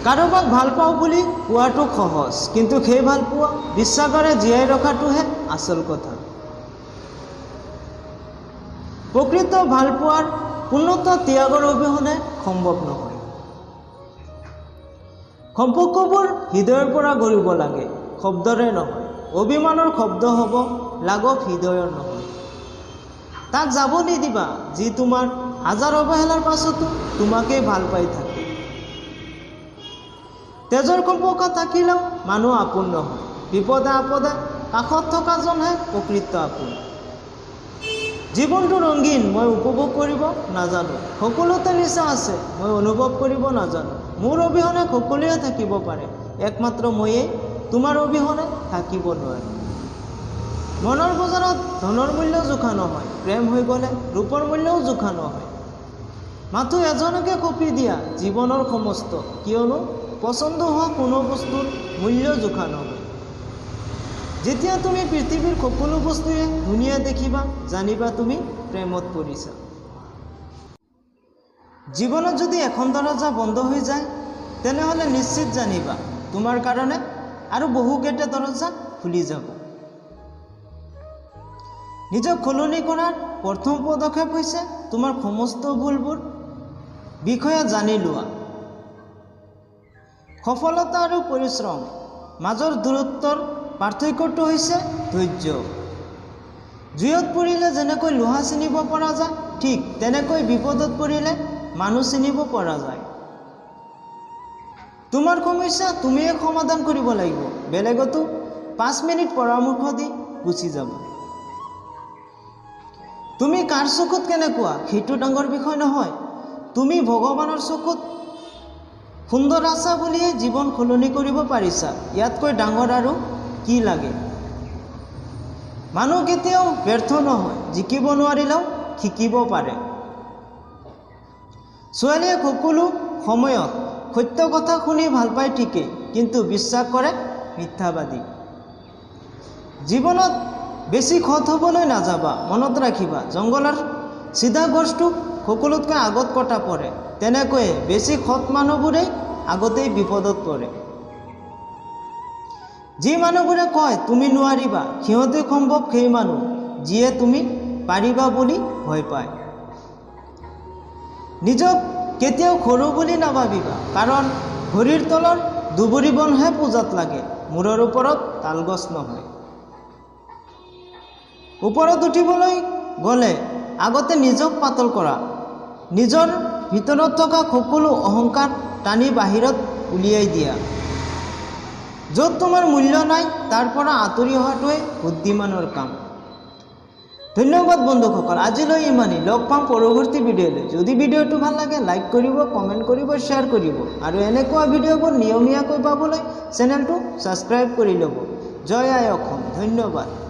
কাৰোবাক ভাল পাওঁ বুলি কোৱাটো সহজ, কিন্তু সেই ভাল পোৱা বিশ্বাসৰে জীয়াই ৰখাটোহে আচল কথা। প্ৰকৃত ভাল পোৱাৰ পূৰ্ণতা ত্যাগৰ অবিহনে সম্ভৱ নহয়। সম্পৰ্কবোৰ হৃদয়ৰ পৰা গঢ়িব লাগে, শব্দৰে নহয়। অভিমানৰ শব্দ হ'ব লাগক হৃদয়ৰ নহয়। তাক যাব নিদিবা যি তোমাৰ হাজাৰ অৱহেলাৰ পাছতো তোমাকেই ভাল পাই থাকে। তেজৰ সম্পৰ্ক থাকিলেও মানুহ আপোন নহয়। বিপদে আপদে কাষত থকাজনহে প্ৰকৃত আপোন। জীৱনটো ৰঙীন, মই উপভোগ কৰিব নাজানো। সকলোতে নিচা আছে, মই অনুভৱ কৰিব নাজানো। মোৰ অবিহনে সকলোৱে থাকিব পাৰে, একমাত্ৰ ময়েই তোমাৰ অবিহনে থাকিব নোৱাৰো। মনৰ বজাৰত ধনৰ মূল্য জোখা নহয়, প্ৰেম হৈ গ'লে ৰূপৰ মূল্যও জোখা নহয়। মাথো এজনকে কপি দিয়া জীৱনৰ সমস্ত, কিয়নো পচন্দ হোৱা কোনো বস্তুৰ মূল্য জোখা নহয়। যেতিয়া তুমি পৃথিৱীৰ সকলো বস্তুৱে ধুনীয়া দেখিবা, জানিবা তুমি প্ৰেমত পৰিছা। জীৱনত যদি এখন দৰজা বন্ধ হৈ যায়, তেনেহ'লে নিশ্চিত জানিবা তোমাৰ কাৰণে আৰু বহুকেইটা দৰজা খুলি যাব। নিজক সলনি কৰাৰ প্ৰথম পদক্ষেপ হৈছে তোমাৰ সমস্ত ভুলবোৰ বিষয়ে জানি লোৱা। সফলতা আৰু পৰিশ্ৰম মাজৰ দূৰত্বৰ পাৰ্থক্যটো হৈছে ধৈৰ্য। জুইত পৰিলে যেনেকৈ লোহা চিনিব পৰা যায়, ঠিক তেনেকৈ বিপদত পৰিলে মানুহ চিনিব পৰা যায়। তোমাৰ সমস্যা তুমিয়ে সমাধান কৰিব লাগিব, বেলেগতো 5 মিনিট পৰামৰ্শ দি গুচি যাব। তুমি কাৰ চকুত কেনেকুৱা সেইটো ডাঙৰ বিষয় নহয়, তুমি ভগৱানৰ চকুত সুন্দৰ আছা বুলিয়ে জীৱন সলনি কৰিব পাৰিছা। ইয়াতকৈ ডাঙৰ আৰু কি লাগে? মানুহ কেতিয়াও ব্যৰ্থ নহয়, জিকিব নোৱাৰিলেও শিকিব পাৰে। ছোৱালীয়ে সকলো সময়ত সত্য কথা শুনি ভাল পায় ঠিকেই, কিন্তু বিশ্বাস কৰে মিথ্যাবাদী। জীৱনত বেছি সৎ হ'বলৈ নাযাবা, মনত ৰাখিবা জংঘলৰ চিধা গছটো সকলোতকৈ আগত কটা পৰে, তেনেকৈয়ে বেছি সৎ মানুহবোৰেই আগতেই বিপদত পৰে। যি মানুহবোৰে কয় তুমি নোৱাৰিবা, সিহঁতে সম্ভৱ সেই মানুহ যিয়ে তুমি পাৰিবা বুলি ভয় পায়। নিজক কেতিয়াও সৰু বুলি নাভাবিবা, কাৰণ ভৰিৰ তলৰ দুবৰি বনহে পূজাত লাগে, মূৰৰ ওপৰত তালগছ নহয়। ওপৰত উঠিবলৈ গ'লে আগতে নিজক পাতল কৰা, নিজৰ ভিতৰত থকা সকলো অহংকাৰ টানি বাহিৰত উলিয়াই দিয়া। য'ত তোমাৰ মূল্য নাই তাৰ পৰা আঁতৰি অহাটোৱে বুদ্ধিমানৰ কাম। ধন্যবাদ বন্ধুসকল, আজিলৈ ইমানেই। লগ পাম পৰৱৰ্তী ভিডিঅ'লৈ। যদি ভিডিঅ'টো ভাল লাগে লাইক কৰিব, কমেণ্ট কৰিব, শ্বেয়াৰ কৰিব আৰু এনেকুৱা ভিডিঅ'বোৰ নিয়মীয়াকৈ পাবলৈ চেনেলটো ছাবস্ক্ৰাইব কৰি ল'ব। জয় আই অসম। ধন্যবাদ।